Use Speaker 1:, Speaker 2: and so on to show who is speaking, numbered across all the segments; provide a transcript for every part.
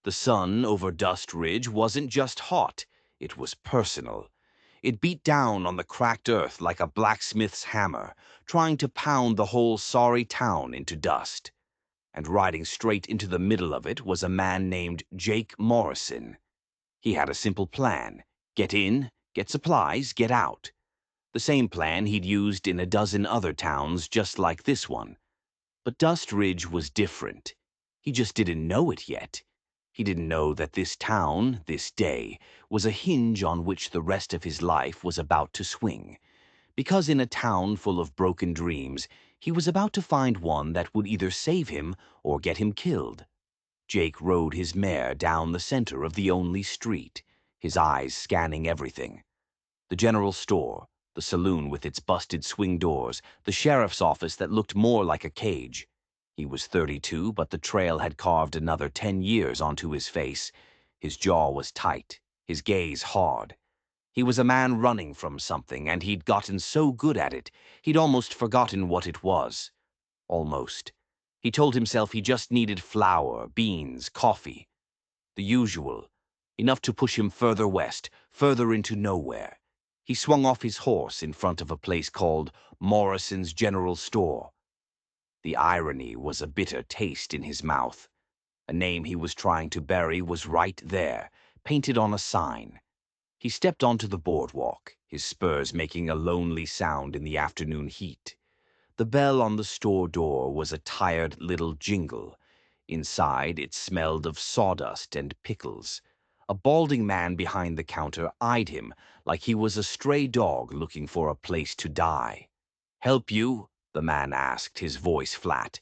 Speaker 1: The sun over Dust Ridge wasn't just hot, it was personal. It beat down on the cracked earth like a blacksmith's hammer, trying to pound the whole sorry town into dust. And riding straight into the middle of it was a man named Jake Morrison. He had a simple plan: get in, get supplies, get out. The same plan he'd used in a dozen other towns just like this one. But Dust Ridge was different. He just didn't know it yet. He didn't know that this town, this day, was a hinge on which the rest of his life was about to swing. Because in a town full of broken dreams, he was about to find one that would either save him or get him killed. Jake rode his mare down the center of the only street, his eyes scanning everything. The general store, the saloon with its busted swing doors, the sheriff's office that looked more like a cage. He was 32, but the trail had carved another 10 years onto his face. His jaw was tight, his gaze hard. He was a man running from something, and he'd gotten so good at it, he'd almost forgotten what it was. Almost. He told himself he just needed flour, beans, coffee. The usual. Enough to push him further west, further into nowhere. He swung off his horse in front of a place called Morrison's General Store. The irony was a bitter taste in his mouth. A name he was trying to bury was right there, painted on a sign. He stepped onto the boardwalk, his spurs making a lonely sound in the afternoon heat. The bell on the store door was a tired little jingle. Inside, it smelled of sawdust and pickles. A balding man behind the counter eyed him like he was a stray dog looking for a place to die. "Help you?" the man asked, his voice flat.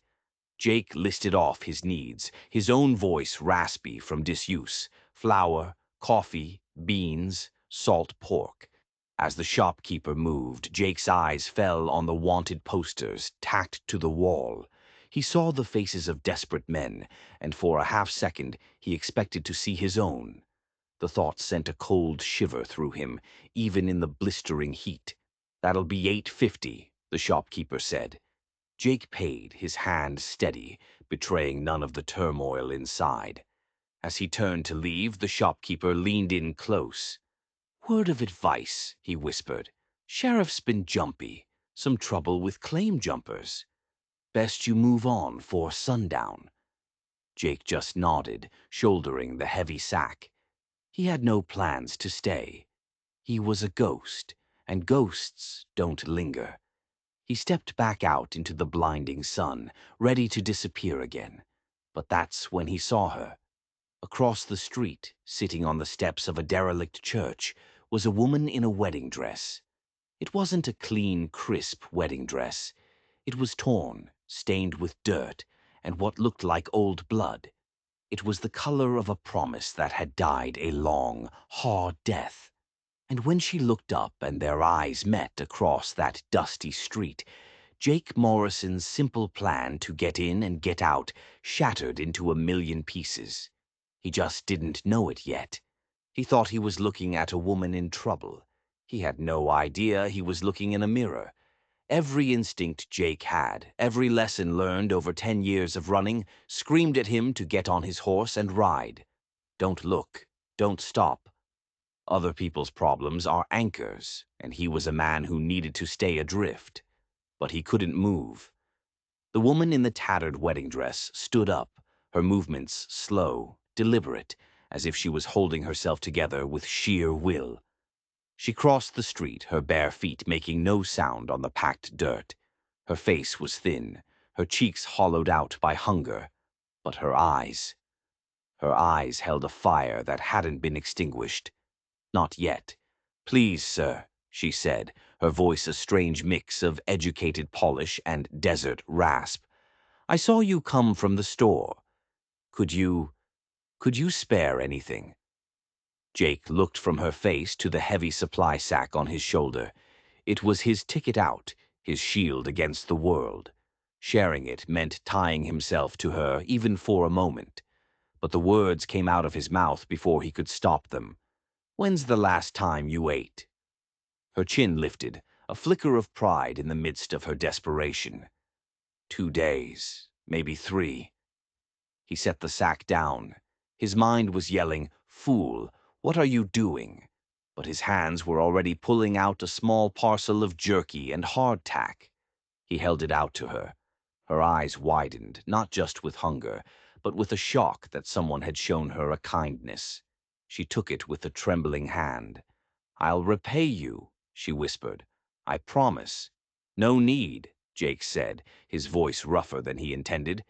Speaker 1: Jake listed off his needs, his own voice raspy from disuse: flour, coffee, beans, salt pork. As the shopkeeper moved, Jake's eyes fell on the wanted posters tacked to the wall. He saw the faces of desperate men, and for a half-second he expected to see his own. The thought sent a cold shiver through him, even in the blistering heat. "That'll be $8.50, the shopkeeper said. Jake paid, his hand steady, betraying none of the turmoil inside. As he turned to leave, the shopkeeper leaned in close. "Word of advice," he whispered. "Sheriff's been jumpy. Some trouble with claim jumpers. Best you move on 'fore sundown." Jake just nodded, shouldering the heavy sack. He had no plans to stay. He was a ghost, and ghosts don't linger. He stepped back out into the blinding sun, ready to disappear again. But that's when he saw her. Across the street, sitting on the steps of a derelict church, was a woman in a wedding dress. It wasn't a clean, crisp wedding dress. It was torn, stained with dirt, and what looked like old blood. It was the color of a promise that had died a long, hard death. And when she looked up and their eyes met across that dusty street, Jake Morrison's simple plan to get in and get out shattered into a million pieces. He just didn't know it yet. He thought he was looking at a woman in trouble. He had no idea he was looking in a mirror. Every instinct Jake had, every lesson learned over 10 years of running, screamed at him to get on his horse and ride. Don't look. Don't stop. Other people's problems are anchors, and he was a man who needed to stay adrift. But he couldn't move. The woman in the tattered wedding dress stood up, her movements slow, deliberate, as if she was holding herself together with sheer will. She crossed the street, her bare feet making no sound on the packed dirt. Her face was thin, her cheeks hollowed out by hunger, but her eyes held a fire that hadn't been extinguished. "Not yet. Please, sir," she said, her voice a strange mix of educated polish and desert rasp. "I saw you come from the store. Could you spare anything?" Jake looked from her face to the heavy supply sack on his shoulder. It was his ticket out, his shield against the world. Sharing it meant tying himself to her even for a moment. But the words came out of his mouth before he could stop them. "When's the last time you ate?" Her chin lifted, a flicker of pride in the midst of her desperation. 2 days, maybe 3. He set the sack down. His mind was yelling, "Fool, what are you doing?" But his hands were already pulling out a small parcel of jerky and hardtack. He held it out to her. Her eyes widened, not just with hunger, but with a shock that someone had shown her a kindness. She took it with a trembling hand. "I'll repay you," she whispered. "I promise." "No need," Jake said, his voice rougher than he intended.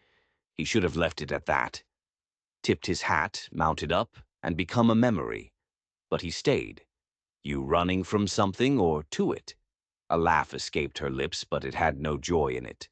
Speaker 1: He should have left it at that. Tipped his hat, mounted up, and become a memory. But he stayed. "You running from something or to it?" A laugh escaped her lips, but it had no joy in it.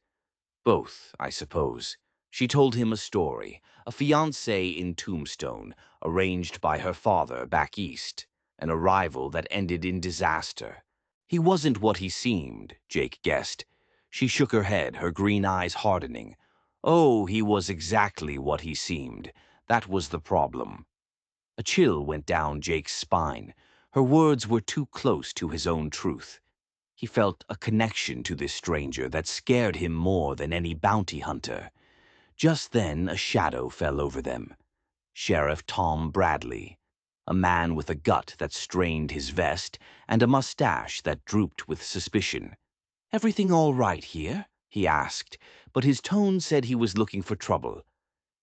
Speaker 1: "Both, I suppose." She told him a story, a fiancé in Tombstone, arranged by her father back east, an arrival that ended in disaster. He wasn't what he seemed, Jake guessed. She shook her head, her green eyes hardening. Oh, he was exactly what he seemed. That was the problem. A chill went down Jake's spine. Her words were too close to his own truth. He felt a connection to this stranger that scared him more than any bounty hunter. Just then a shadow fell over them. Sheriff Tom Bradley, a man with a gut that strained his vest and a mustache that drooped with suspicion. "Everything all right here?" he asked, but his tone said he was looking for trouble.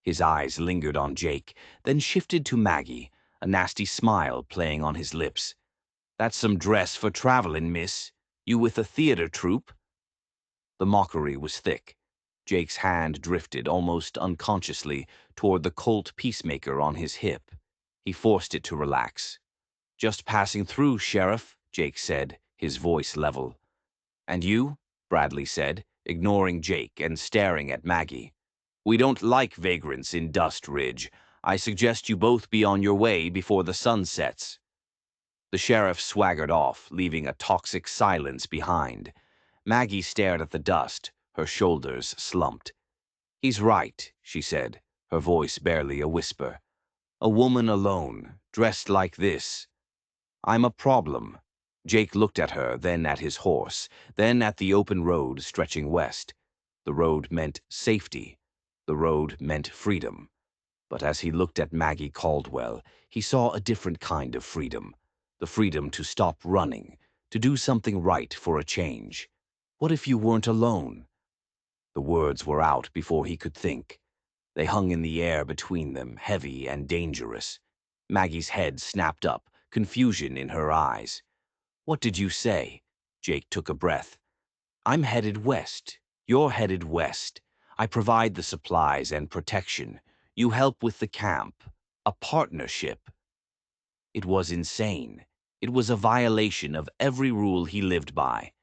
Speaker 1: His eyes lingered on Jake, then shifted to Maggie, a nasty smile playing on his lips. "That's some dress for traveling, miss. You with a theater troupe?" The mockery was thick. Jake's hand drifted, almost unconsciously, toward the Colt peacemaker on his hip. He forced it to relax. "Just passing through, Sheriff," Jake said, his voice level. "And you?" Bradley said, ignoring Jake and staring at Maggie. "We don't like vagrants in Dust Ridge. I suggest you both be on your way before the sun sets." The sheriff swaggered off, leaving a toxic silence behind. Maggie stared at the dust, her shoulders slumped. "He's right," she said, her voice barely a whisper. "A woman alone, dressed like this. I'm a problem." Jake looked at her, then at his horse, then at the open road stretching west. The road meant safety. The road meant freedom. But as he looked at Maggie Caldwell, he saw a different kind of freedom. The freedom to stop running, to do something right for a change. What if you weren't alone? The words were out before he could think. They hung in the air between them, heavy and dangerous. Maggie's head snapped up, confusion in her eyes. "What did you say?" Jake took a breath. "I'm headed west. You're headed west. I provide the supplies and protection. You help with the camp. A partnership." It was insane. It was a violation of every rule he lived by.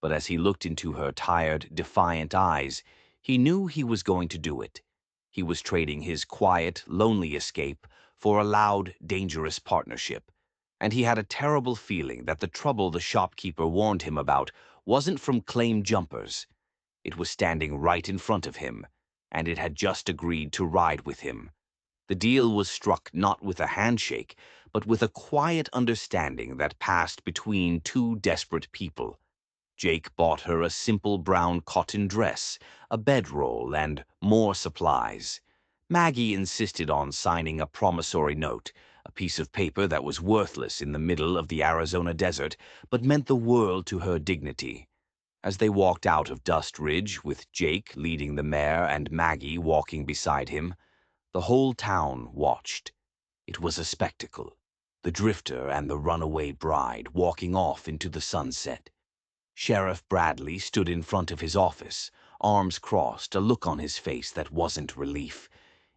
Speaker 1: But as he looked into her tired, defiant eyes, he knew he was going to do it. He was trading his quiet, lonely escape for a loud, dangerous partnership. And he had a terrible feeling that the trouble the shopkeeper warned him about wasn't from claim jumpers. It was standing right in front of him, and it had just agreed to ride with him. The deal was struck not with a handshake, but with a quiet understanding that passed between two desperate people. Jake bought her a simple brown cotton dress, a bedroll, and more supplies. Maggie insisted on signing a promissory note, a piece of paper that was worthless in the middle of the Arizona desert, but meant the world to her dignity. As they walked out of Dust Ridge, with Jake leading the mare and Maggie walking beside him, the whole town watched. It was a spectacle. The drifter and the runaway bride walking off into the sunset. Sheriff Bradley stood in front of his office, arms crossed, a look on his face that wasn't relief.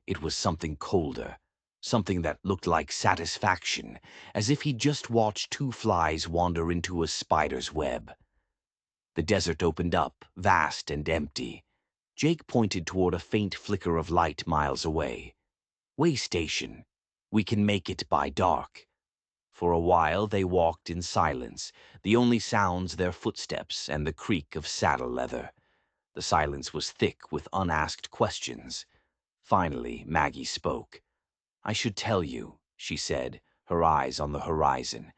Speaker 1: It was something colder, something that looked like satisfaction, as if he'd just watched two flies wander into a spider's web. The desert opened up, vast and empty. Jake pointed toward a faint flicker of light miles away. "Way station. We can make it by dark." For a while they walked in silence, the only sounds their footsteps and the creak of saddle leather. The silence was thick with unasked questions. Finally, Maggie spoke. "I should tell you," she said, her eyes on the horizon.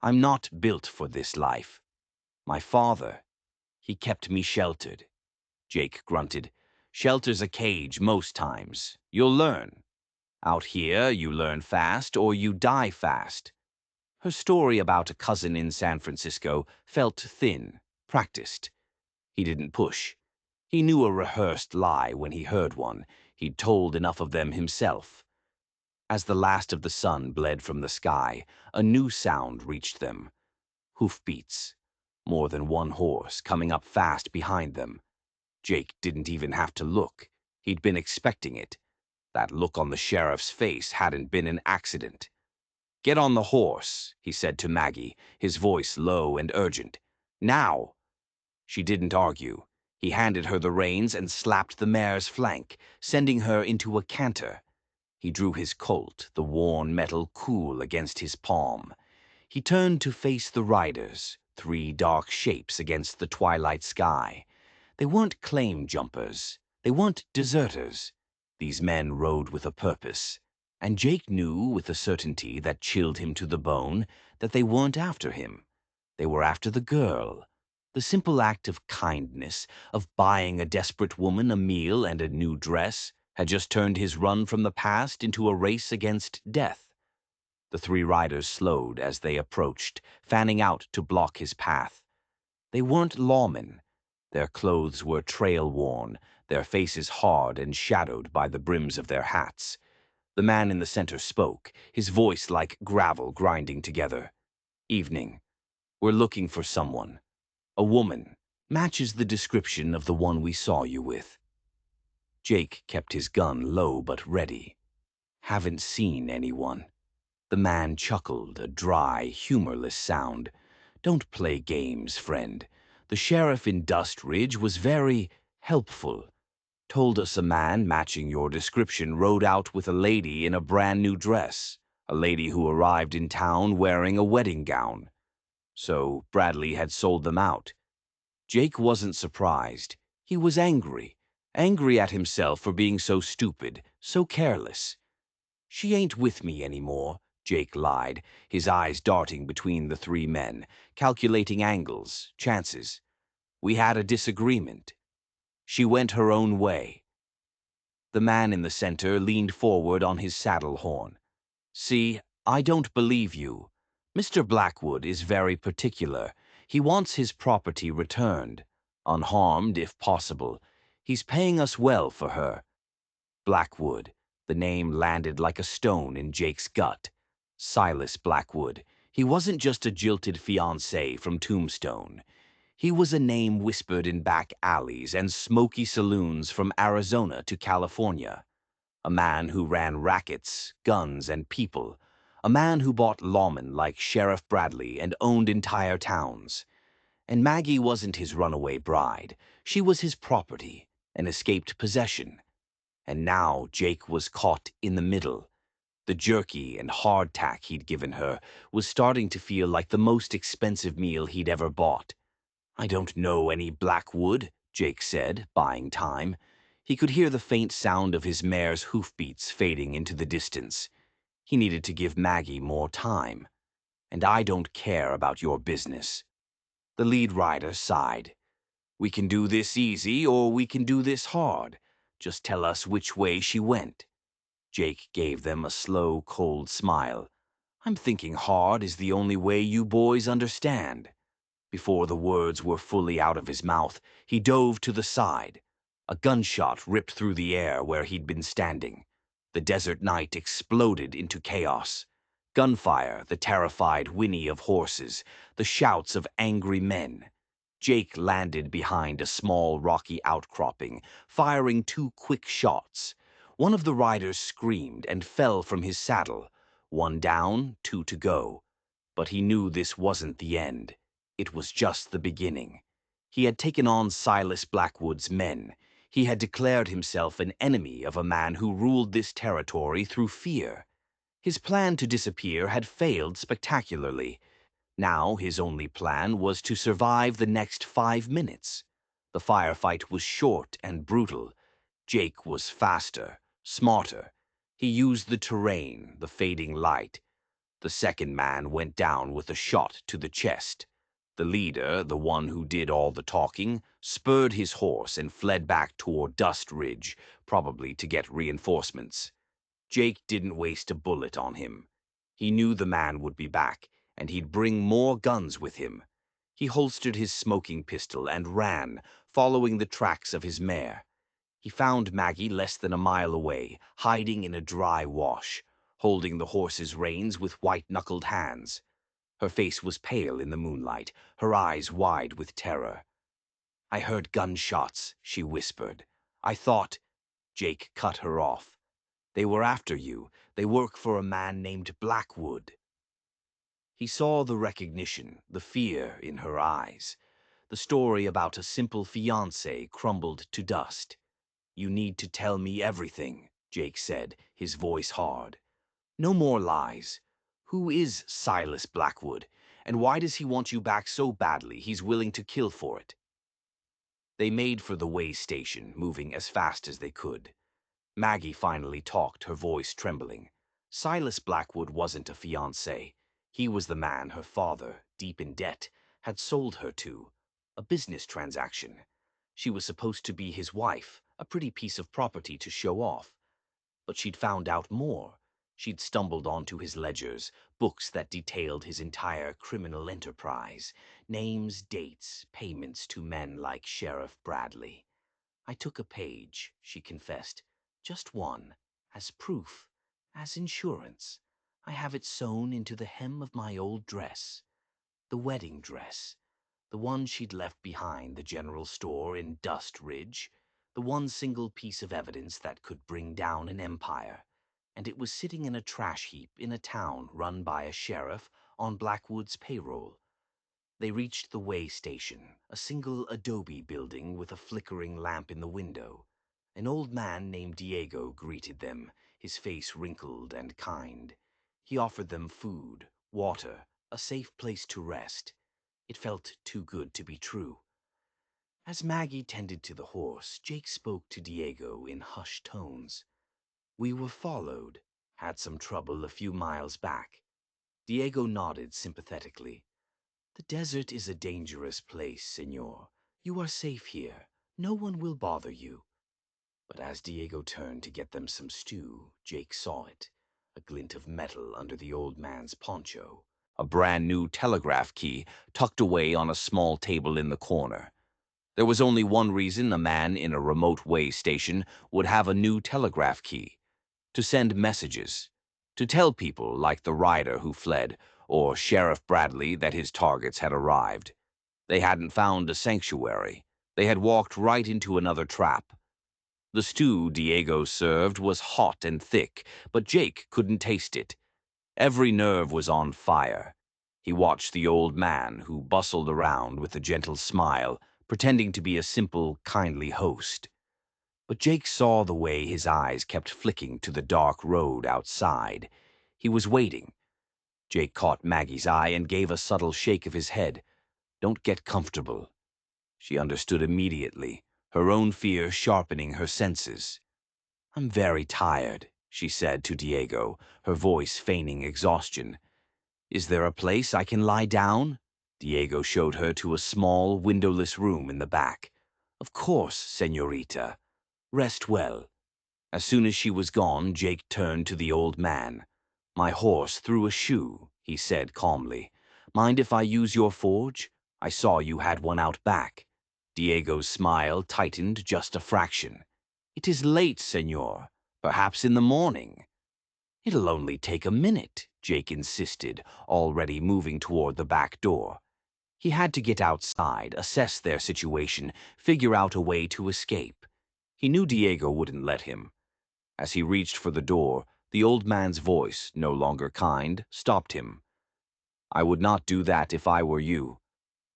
Speaker 1: "I'm not built for this life. My father, he kept me sheltered." Jake grunted. "Shelter's a cage most times. You'll learn." Out here, you learn fast or you die fast. Her story about a cousin in San Francisco felt thin, practiced. He didn't push. He knew a rehearsed lie when he heard one. He'd told enough of them himself. As the last of the sun bled from the sky, a new sound reached them. Hoofbeats. More than one horse coming up fast behind them. Jake didn't even have to look. He'd been expecting it. That look on the sheriff's face hadn't been an accident. "Get on the horse," he said to Maggie, his voice low and urgent. "Now!" She didn't argue. He handed her the reins and slapped the mare's flank, sending her into a canter. He drew his Colt, the worn metal cool against his palm. He turned to face the riders, three dark shapes against the twilight sky. They weren't claim jumpers. They weren't deserters. These men rode with a purpose. And Jake knew with a certainty that chilled him to the bone that they weren't after him. They were after the girl. The simple act of kindness, of buying a desperate woman a meal and a new dress, had just turned his run from the past into a race against death. The three riders slowed as they approached, fanning out to block his path. They weren't lawmen. Their clothes were trail-worn, their faces hard and shadowed by the brims of their hats. The man in the center spoke, his voice like gravel grinding together. "Evening. We're looking for someone. A woman. Matches the description of the one we saw you with." Jake kept his gun low but ready. "Haven't seen anyone." The man chuckled, a dry, humorless sound. "Don't play games, friend. The sheriff in Dust Ridge was very helpful. Told us a man matching your description rode out with a lady in a brand new dress, a lady who arrived in town wearing a wedding gown. So Bradley had sold them out." Jake wasn't surprised. He was angry. Angry at himself for being so stupid, so careless. "She ain't with me anymore," Jake lied, his eyes darting between the three men, calculating angles, chances. "We had a disagreement. She went her own way." The man in the center leaned forward on his saddle horn. "See, I don't believe you. Mr. Blackwood is very particular. He wants his property returned, unharmed if possible. He's paying us well for her." Blackwood. The name landed like a stone in Jake's gut. Silas Blackwood. He wasn't just a jilted fiancé from Tombstone. He was a name whispered in back alleys and smoky saloons from Arizona to California. A man who ran rackets, guns, and people. A man who bought lawmen like Sheriff Bradley and owned entire towns. And Maggie wasn't his runaway bride. She was his property, an escaped possession. And now Jake was caught in the middle. The jerky and hardtack he'd given her was starting to feel like the most expensive meal he'd ever bought. "I don't know any Blackwood," Jake said, buying time. He could hear the faint sound of his mare's hoofbeats fading into the distance. He needed to give Maggie more time. "And I don't care about your business." The lead rider sighed. "We can do this easy or we can do this hard. Just tell us which way she went." Jake gave them a slow, cold smile. "I'm thinking hard is the only way you boys understand." Before the words were fully out of his mouth, he dove to the side. A gunshot ripped through the air where he'd been standing. The desert night exploded into chaos. Gunfire, the terrified whinny of horses, the shouts of angry men. Jake landed behind a small rocky outcropping, firing two quick shots. One of the riders screamed and fell from his saddle. One down, two to go. But he knew this wasn't the end. It was just the beginning. He had taken on Silas Blackwood's men. He had declared himself an enemy of a man who ruled this territory through fear. His plan to disappear had failed spectacularly. Now his only plan was to survive the next 5 minutes. The firefight was short and brutal. Jake was faster, smarter. He used the terrain, the fading light. The second man went down with a shot to the chest. The leader, the one who did all the talking, spurred his horse and fled back toward Dust Ridge, probably to get reinforcements. Jake didn't waste a bullet on him. He knew the man would be back, and he'd bring more guns with him. He holstered his smoking pistol and ran, following the tracks of his mare. He found Maggie less than a mile away, hiding in a dry wash, holding the horse's reins with white-knuckled hands. Her face was pale in the moonlight, her eyes wide with terror. "I heard gunshots," she whispered. "I thought—" Jake cut her off. "They were after you. They work for a man named Blackwood." He saw the recognition, the fear in her eyes. The story about a simple fiancé crumbled to dust. "You need to tell me everything," Jake said, his voice hard. "No more lies. Who is Silas Blackwood, and why does he want you back so badly he's willing to kill for it?" They made for the way station, moving as fast as they could. Maggie finally talked, her voice trembling. Silas Blackwood wasn't a fiancé. He was the man her father, deep in debt, had sold her to. A business transaction. She was supposed to be his wife, a pretty piece of property to show off. But she'd found out more. She'd stumbled onto his ledgers, books that detailed his entire criminal enterprise. Names, dates, payments to men like Sheriff Bradley. "I took a page," she confessed. "Just one. As proof. As insurance. I have it sewn into the hem of my old dress. The wedding dress. The one she'd left behind the general store in Dust Ridge. The one single piece of evidence that could bring down an empire. And it was sitting in a trash heap in a town run by a sheriff on Blackwood's payroll." They reached the way station, a single adobe building with a flickering lamp in the window. An old man named Diego greeted them, his face wrinkled and kind. He offered them food, water, a safe place to rest. It felt too good to be true. As Maggie tended to the horse, Jake spoke to Diego in hushed tones. "We were followed. Had some trouble a few miles back." Diego nodded sympathetically. "The desert is a dangerous place, senor. You are safe here. No one will bother you." But as Diego turned to get them some stew, Jake saw it. A glint of metal under the old man's poncho. A brand new telegraph key tucked away on a small table in the corner. There was only one reason a man in a remote way station would have a new telegraph key: to send messages, to tell people like the rider who fled, or Sheriff Bradley, that his targets had arrived. They hadn't found a sanctuary. They had walked right into another trap. The stew Diego served was hot and thick, but Jake couldn't taste it. Every nerve was on fire. He watched the old man, who bustled around with a gentle smile, pretending to be a simple, kindly host. But Jake saw the way his eyes kept flicking to the dark road outside. He was waiting. Jake caught Maggie's eye and gave a subtle shake of his head. "Don't get comfortable." She understood immediately, her own fear sharpening her senses. "I'm very tired," she said to Diego, her voice feigning exhaustion. "Is there a place I can lie down?" Diego showed her to a small, windowless room in the back. "Of course, señorita. Rest well." As soon as she was gone, Jake turned to the old man. "My horse threw a shoe," he said calmly. "Mind if I use your forge? I saw you had one out back." Diego's smile tightened just a fraction. "It is late, senor. Perhaps in the morning." "It'll only take a minute," Jake insisted, already moving toward the back door. He had to get outside, assess their situation, figure out a way to escape. He knew Diego wouldn't let him. As he reached for the door, the old man's voice, no longer kind, stopped him. "I would not do that if I were you."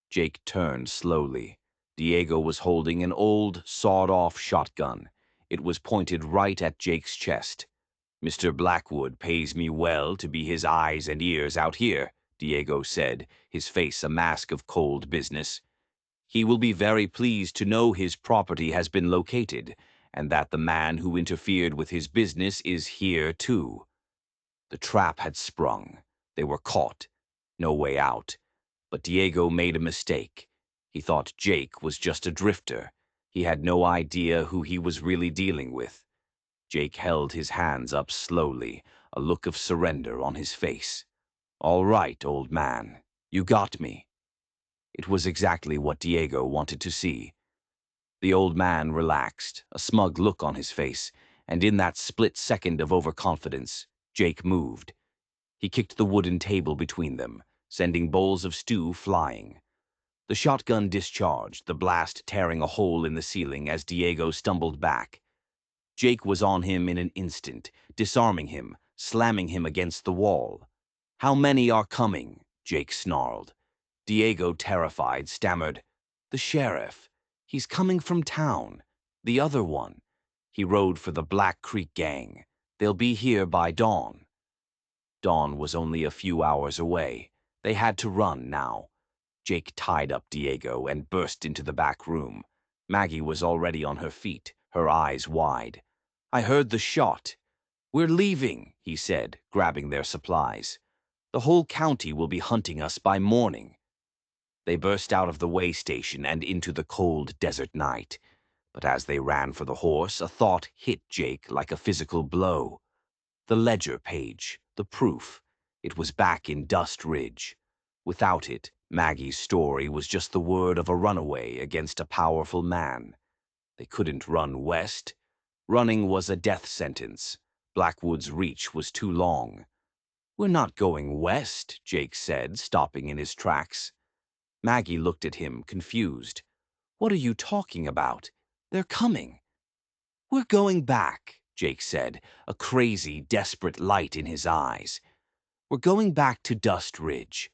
Speaker 1: Jake turned slowly. Diego was holding an old, sawed-off shotgun. It was pointed right at Jake's chest. "Mr. Blackwood pays me well to be his eyes and ears out here," Diego said, his face a mask of cold business. "He will be very pleased to know his property has been located, and that the man who interfered with his business is here too." The trap had sprung. They were caught. No way out. But Diego made a mistake. He thought Jake was just a drifter. He had no idea who he was really dealing with. Jake held his hands up slowly, a look of surrender on his face. "All right, old man. You got me." It was exactly what Diego wanted to see. The old man relaxed, a smug look on his face, and in that split second of overconfidence, Jake moved. He kicked the wooden table between them, sending bowls of stew flying. The shotgun discharged, the blast tearing a hole in the ceiling as Diego stumbled back. Jake was on him in an instant, disarming him, slamming him against the wall. "How many are coming?" Jake snarled. Diego, terrified, stammered, "The sheriff. He's coming from town. The other one. He rode for the Black Creek gang. They'll be here by dawn." Dawn was only a few hours away. They had to run now. Jake tied up Diego and burst into the back room. Maggie was already on her feet, her eyes wide. "I heard the shot. We're leaving," he said, grabbing their supplies. "The whole county will be hunting us by morning." They burst out of the way station and into the cold desert night. But as they ran for the horse, a thought hit Jake like a physical blow. The ledger page, the proof. It was back in Dust Ridge. Without it, Maggie's story was just the word of a runaway against a powerful man. They couldn't run west. Running was a death sentence. Blackwood's reach was too long. "We're not going west," Jake said, stopping in his tracks. Maggie looked at him, confused. "What are you talking about? They're coming." "We're going back," Jake said, a crazy, desperate light in his eyes. "We're going back to Dust Ridge."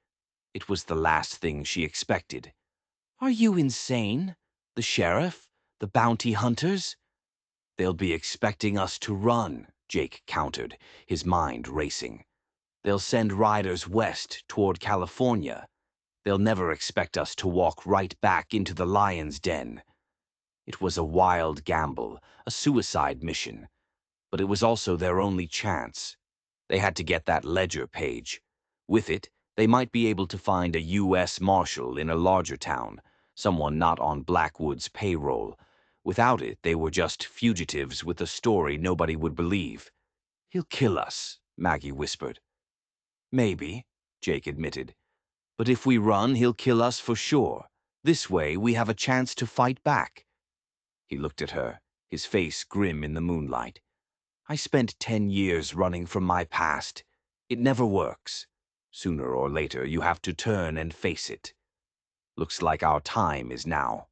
Speaker 1: It was the last thing she expected. "Are you insane? The sheriff? The bounty hunters?" "They'll be expecting us to run," Jake countered, his mind racing. "They'll send riders west toward California. They'll never expect us to walk right back into the lion's den." It was a wild gamble, a suicide mission, but it was also their only chance. They had to get that ledger page. With it, they might be able to find a U.S. Marshal in a larger town, someone not on Blackwood's payroll. Without it, they were just fugitives with a story nobody would believe. "He'll kill us," Maggie whispered. "Maybe," Jake admitted. "But if we run, he'll kill us for sure. This way, we have a chance to fight back." He looked at her, his face grim in the moonlight. "I spent 10 years running from my past. It never works. Sooner or later, you have to turn and face it. Looks like our time is now."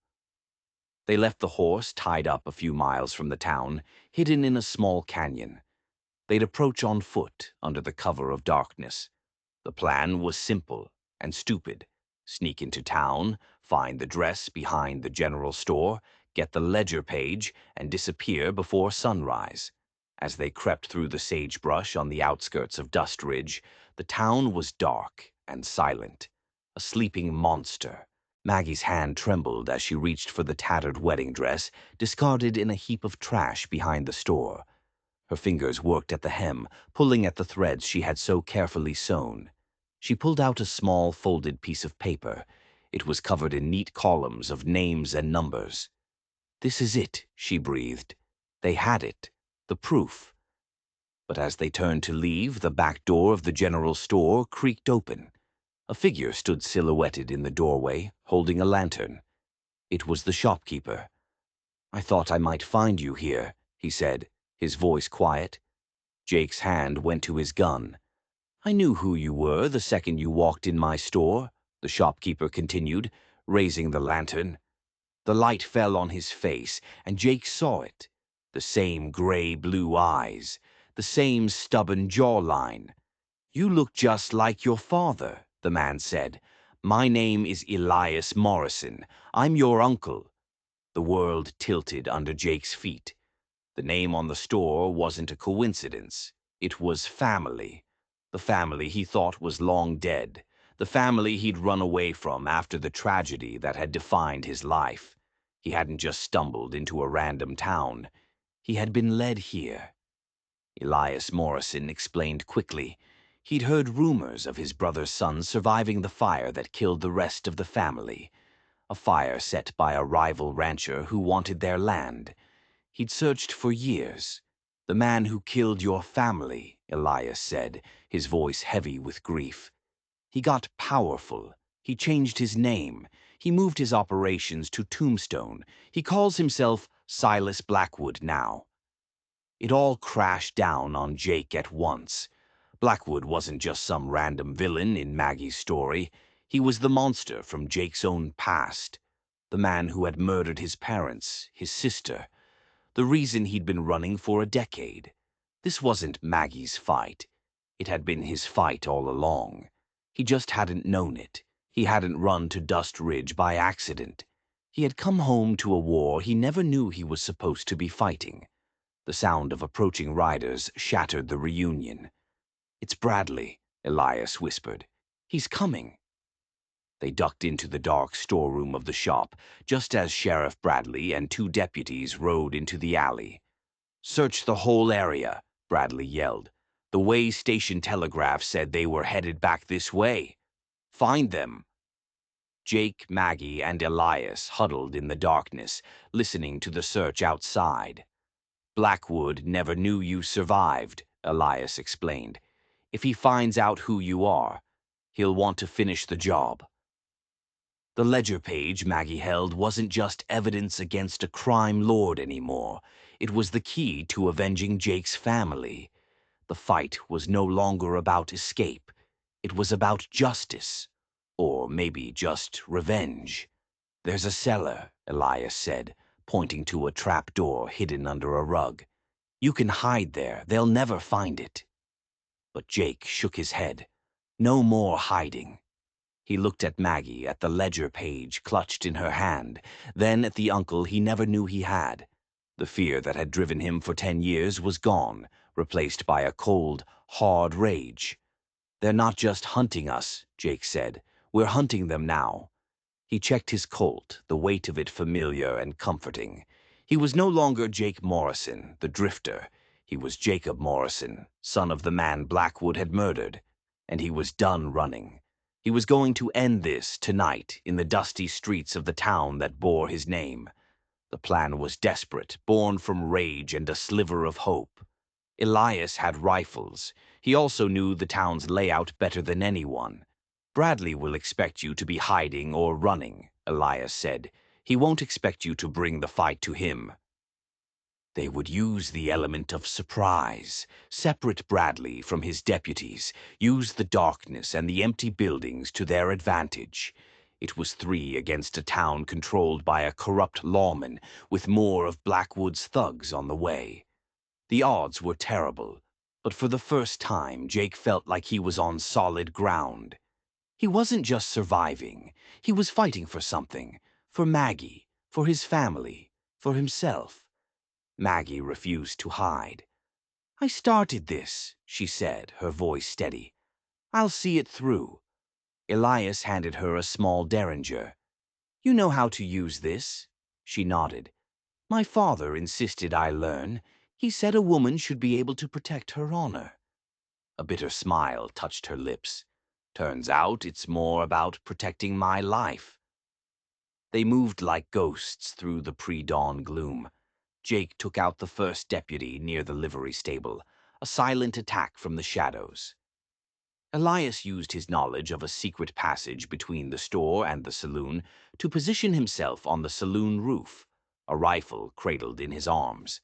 Speaker 1: They left the horse tied up a few miles from the town, hidden in a small canyon. They'd approach on foot under the cover of darkness. The plan was simple and stupid. Sneak into town, find the dress behind the general store, get the ledger page, and disappear before sunrise. As they crept through the sagebrush on the outskirts of Dust Ridge, the town was dark and silent. A sleeping monster. Maggie's hand trembled as she reached for the tattered wedding dress, discarded in a heap of trash behind the store. Her fingers worked at the hem, pulling at the threads she had so carefully sewn. She pulled out a small folded piece of paper. It was covered in neat columns of names and numbers. "This is it," she breathed. They had it. The proof. But as they turned to leave, the back door of the general store creaked open. A figure stood silhouetted in the doorway, holding a lantern. It was the shopkeeper. "I thought I might find you here," he said, his voice quiet. Jake's hand went to his gun. "I knew who you were the second you walked in my store," the shopkeeper continued, raising the lantern. The light fell on his face, and Jake saw it. The same gray-blue eyes, the same stubborn jawline. "You look just like your father," the man said. "My name is Elias Morrison. I'm your uncle." The world tilted under Jake's feet. The name on the store wasn't a coincidence. It was family. The family he thought was long dead. The family he'd run away from after the tragedy that had defined his life. He hadn't just stumbled into a random town. He had been led here. Elias Morrison explained quickly. He'd heard rumors of his brother's son surviving the fire that killed the rest of the family. A fire set by a rival rancher who wanted their land. He'd searched for years. The man who killed your family, Elias said, his voice heavy with grief. He got powerful. He changed his name. He moved his operations to Tombstone. He calls himself Silas Blackwood now. It all crashed down on Jake at once. Blackwood wasn't just some random villain in Maggie's story. He was the monster from Jake's own past. The man who had murdered his parents, his sister. The reason he'd been running for a decade. This wasn't Maggie's fight. It had been his fight all along. He just hadn't known it. He hadn't run to Dust Ridge by accident. He had come home to a war he never knew he was supposed to be fighting. The sound of approaching riders shattered the reunion. "It's Bradley," Elias whispered. "He's coming." They ducked into the dark storeroom of the shop, just as Sheriff Bradley and 2 deputies rode into the alley. "Search the whole area," Bradley yelled. "The way station telegraph said they were headed back this way. Find them." Jake, Maggie, and Elias huddled in the darkness, listening to the search outside. "Blackwood never knew you survived," Elias explained. "If he finds out who you are, he'll want to finish the job." The ledger page Maggie held wasn't just evidence against a crime lord anymore. It was the key to avenging Jake's family. The fight was no longer about escape. It was about justice. Or maybe just revenge. "There's a cellar," Elias said, pointing to a trap door hidden under a rug. "You can hide there. They'll never find it." But Jake shook his head. "No more hiding." He looked at Maggie, at the ledger page clutched in her hand, then at the uncle he never knew he had. The fear that had driven him for 10 years was gone, replaced by a cold, hard rage. "They're not just hunting us," Jake said. "We're hunting them now." He checked his Colt, the weight of it familiar and comforting. He was no longer Jake Morrison, the drifter. He was Jacob Morrison, son of the man Blackwood had murdered. And he was done running. He was going to end this tonight in the dusty streets of the town that bore his name. The plan was desperate, born from rage and a sliver of hope. Elias had rifles. He also knew the town's layout better than anyone. "Bradley will expect you to be hiding or running," Elias said. "He won't expect you to bring the fight to him." They would use the element of surprise, separate Bradley from his deputies, use the darkness and the empty buildings to their advantage. It was 3 against a town controlled by a corrupt lawman, with more of Blackwood's thugs on the way. The odds were terrible, but for the first time Jake felt like he was on solid ground. He wasn't just surviving. He was fighting for something. For Maggie, for his family, for himself. Maggie refused to hide. "I started this," she said, her voice steady. "I'll see it through." Elias handed her a small derringer. "You know how to use this?" She nodded. "My father insisted I learn. He said a woman should be able to protect her honor." A bitter smile touched her lips. "Turns out it's more about protecting my life." They moved like ghosts through the pre-dawn gloom. Jake took out the first deputy near the livery stable, a silent attack from the shadows. Elias used his knowledge of a secret passage between the store and the saloon to position himself on the saloon roof, a rifle cradled in his arms.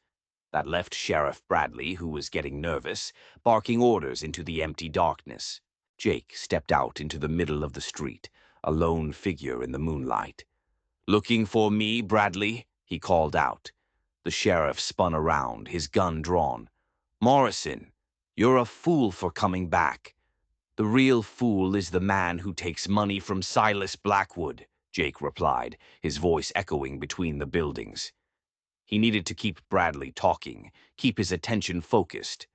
Speaker 1: That left Sheriff Bradley, who was getting nervous, barking orders into the empty darkness. Jake stepped out into the middle of the street, a lone figure in the moonlight. "Looking for me, Bradley?" he called out. The sheriff spun around, his gun drawn. "Morrison, you're a fool for coming back." "The real fool is the man who takes money from Silas Blackwood," Jake replied, his voice echoing between the buildings. He needed to keep Bradley talking, keep his attention focused.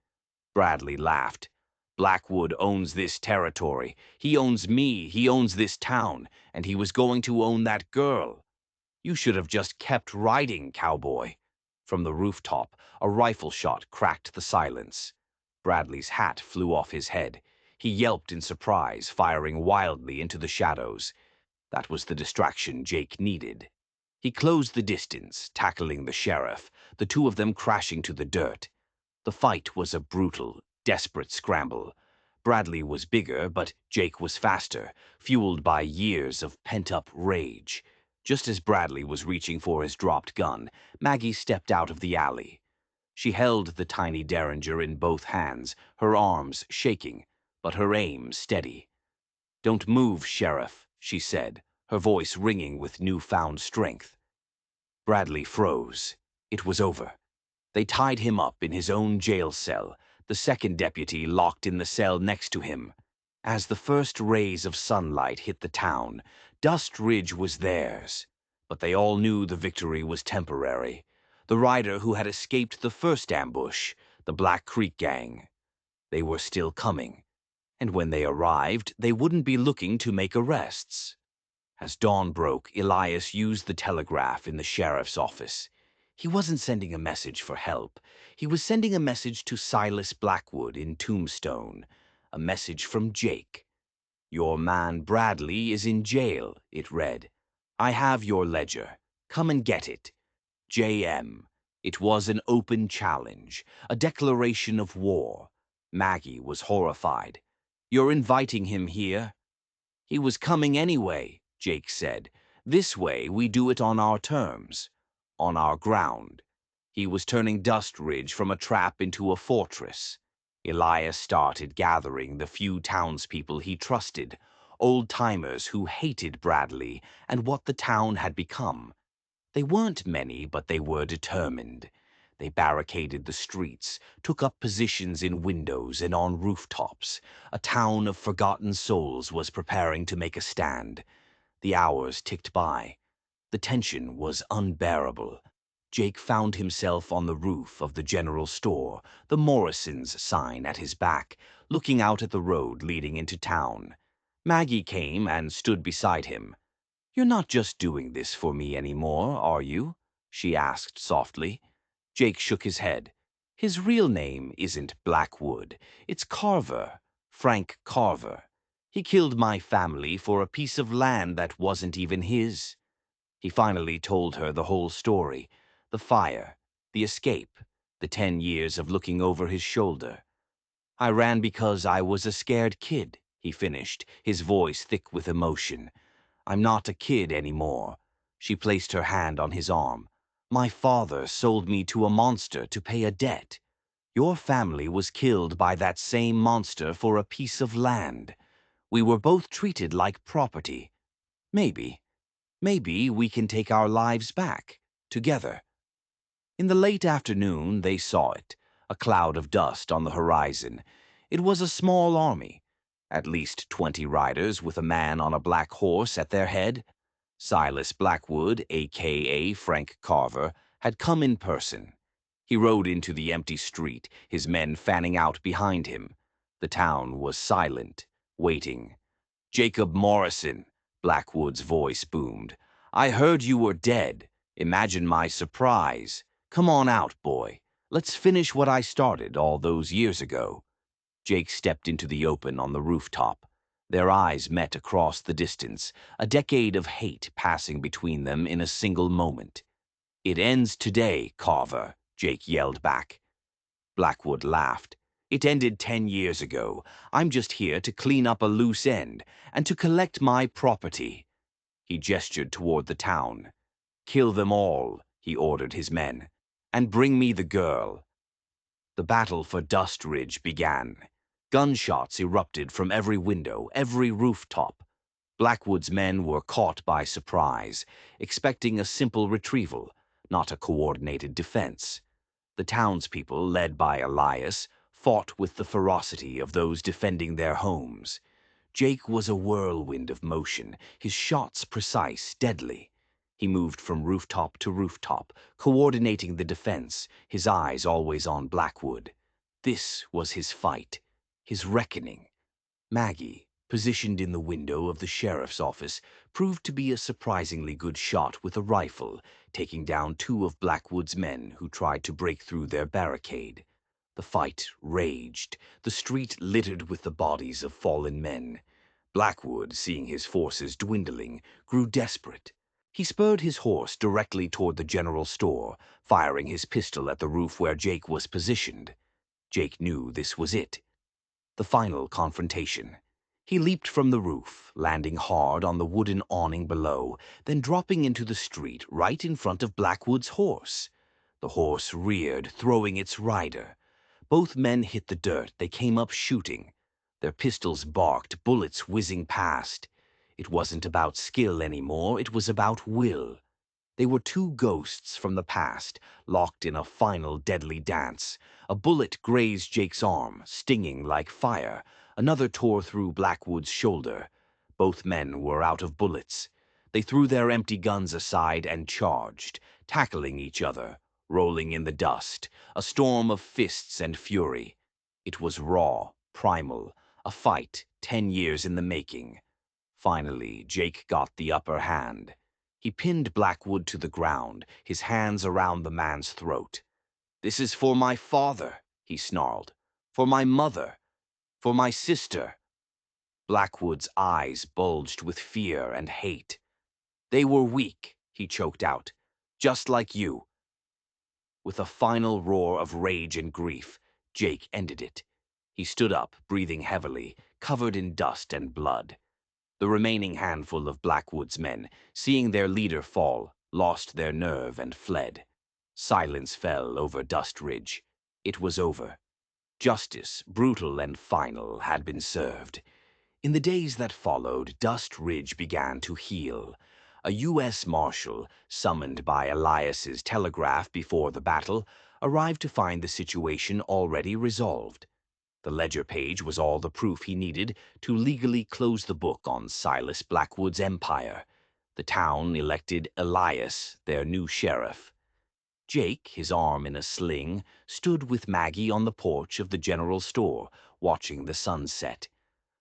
Speaker 1: Bradley laughed. "Blackwood owns this territory. He owns me. He owns this town. And he was going to own that girl. You should have just kept riding, Cowboy." From the rooftop, a rifle shot cracked the silence. Bradley's hat flew off his head. He yelped in surprise, firing wildly into the shadows. That was the distraction Jake needed. He closed the distance, tackling the sheriff, the 2 of them crashing to the dirt. The fight was a brutal, desperate scramble. Bradley was bigger, but Jake was faster, fueled by years of pent-up rage. Just as Bradley was reaching for his dropped gun, Maggie stepped out of the alley. She held the tiny derringer in both hands, her arms shaking, but her aim steady. "Don't move, Sheriff," she said, her voice ringing with newfound strength. Bradley froze. It was over. They tied him up in his own jail cell, the second deputy locked in the cell next to him. As the first rays of sunlight hit the town, Dust Ridge was theirs. But they all knew the victory was temporary. The rider who had escaped the first ambush, the Black Creek Gang. They were still coming, and when they arrived, they wouldn't be looking to make arrests. As dawn broke, Elias used the telegraph in the sheriff's office. He wasn't sending a message for help. He was sending a message to Silas Blackwood in Tombstone. A message from Jake. "Your man Bradley is in jail," it read. "I have your ledger. Come and get it. J.M." It was an open challenge, a declaration of war. Maggie was horrified. "You're inviting him here?" "He was coming anyway," Jake said. "This way we do it on our terms. On our ground." He was turning Dust Ridge from a trap into a fortress. Elias started gathering the few townspeople he trusted, old-timers who hated Bradley and what the town had become. They weren't many, but they were determined. They barricaded the streets, took up positions in windows and on rooftops. A town of forgotten souls was preparing to make a stand. The hours ticked by. The tension was unbearable. Jake found himself on the roof of the general store, the Morrisons' sign at his back, looking out at the road leading into town. Maggie came and stood beside him. "You're not just doing this for me anymore, are you?" she asked softly. Jake shook his head. "His real name isn't Blackwood. It's Carver, Frank Carver. He killed my family for a piece of land that wasn't even his." He finally told her the whole story. The fire, the escape, the 10 years of looking over his shoulder. "I ran because I was a scared kid," he finished, his voice thick with emotion. "I'm not a kid anymore." She placed her hand on his arm. "My father sold me to a monster to pay a debt. Your family was killed by that same monster for a piece of land. We were both treated like property. Maybe we can take our lives back, together." In the late afternoon, they saw it, a cloud of dust on the horizon. It was a small army, at least 20 riders with a man on a black horse at their head. Silas Blackwood, a.k.a. Frank Carver, had come in person. He rode into the empty street, his men fanning out behind him. The town was silent, waiting. "Jacob Morrison," Blackwood's voice boomed. "I heard you were dead. Imagine my surprise. Come on out, boy. Let's finish what I started all those years ago." Jake stepped into the open on the rooftop. Their eyes met across the distance, a decade of hate passing between them in a single moment. "It ends today, Carver," Jake yelled back. Blackwood laughed. "It ended 10 years ago. I'm just here to clean up a loose end and to collect my property." He gestured toward the town. "Kill them all," he ordered his men, "and bring me the girl." The battle for Dust Ridge began. Gunshots erupted from every window, every rooftop. Blackwood's men were caught by surprise, expecting a simple retrieval, not a coordinated defense. The townspeople, led by Elias, fought with the ferocity of those defending their homes. Jake was a whirlwind of motion, his shots precise, deadly. He moved from rooftop to rooftop, coordinating the defense, his eyes always on Blackwood. This was his fight, his reckoning. Maggie, positioned in the window of the sheriff's office, proved to be a surprisingly good shot with a rifle, taking down 2 of Blackwood's men who tried to break through their barricade. The fight raged, the street littered with the bodies of fallen men. Blackwood, seeing his forces dwindling, grew desperate. He spurred his horse directly toward the general store, firing his pistol at the roof where Jake was positioned. Jake knew this was it. The final confrontation. He leaped from the roof, landing hard on the wooden awning below, then dropping into the street right in front of Blackwood's horse. The horse reared, throwing its rider. Both men hit the dirt. They came up shooting. Their pistols barked, bullets whizzing past. It wasn't about skill anymore, it was about will. They were two ghosts from the past, locked in a final deadly dance. A bullet grazed Jake's arm, stinging like fire. Another tore through Blackwood's shoulder. Both men were out of bullets. They threw their empty guns aside and charged, tackling each other, rolling in the dust, a storm of fists and fury. It was raw, primal, a fight 10 years in the making. Finally, Jake got the upper hand. He pinned Blackwood to the ground, his hands around the man's throat. "This is for my father," he snarled. "For my mother. For my sister." Blackwood's eyes bulged with fear and hate. "They were weak," he choked out. "Just like you." With a final roar of rage and grief, Jake ended it. He stood up, breathing heavily, covered in dust and blood. The remaining handful of Blackwood's men, seeing their leader fall, lost their nerve and fled. Silence fell over Dust Ridge. It was over. Justice, brutal and final, had been served. In the days that followed, Dust Ridge began to heal. A U.S. Marshal, summoned by Elias's telegraph before the battle, arrived to find the situation already resolved. The ledger page was all the proof he needed to legally close the book on Silas Blackwood's empire. The town elected Elias their new sheriff. Jake, his arm in a sling, stood with Maggie on the porch of the general store, watching the sunset.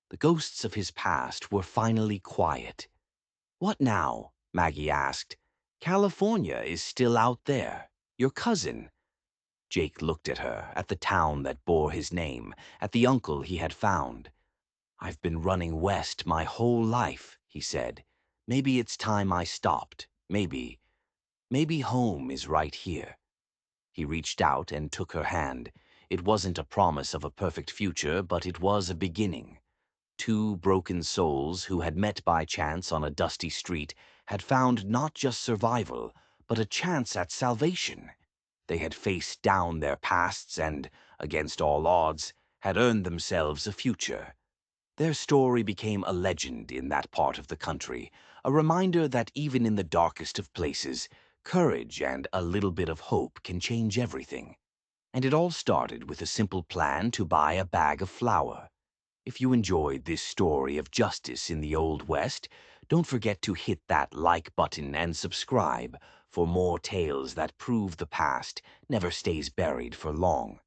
Speaker 1: The ghosts of his past were finally quiet. "What now?" Maggie asked. "California is still out there. Your cousin." Jake looked at her, at the town that bore his name, at the uncle he had found. "I've been running west my whole life," he said. "Maybe it's time I stopped. Maybe home is right here." He reached out and took her hand. It wasn't a promise of a perfect future, but it was a beginning. Two broken souls who had met by chance on a dusty street had found not just survival, but a chance at salvation. They had faced down their pasts and, against all odds, had earned themselves a future. Their story became a legend in that part of the country, a reminder that even in the darkest of places, courage and a little bit of hope can change everything. And it all started with a simple plan to buy a bag of flour. If you enjoyed this story of justice in the Old West, don't forget to hit that like button and subscribe for more tales that prove the past never stays buried for long.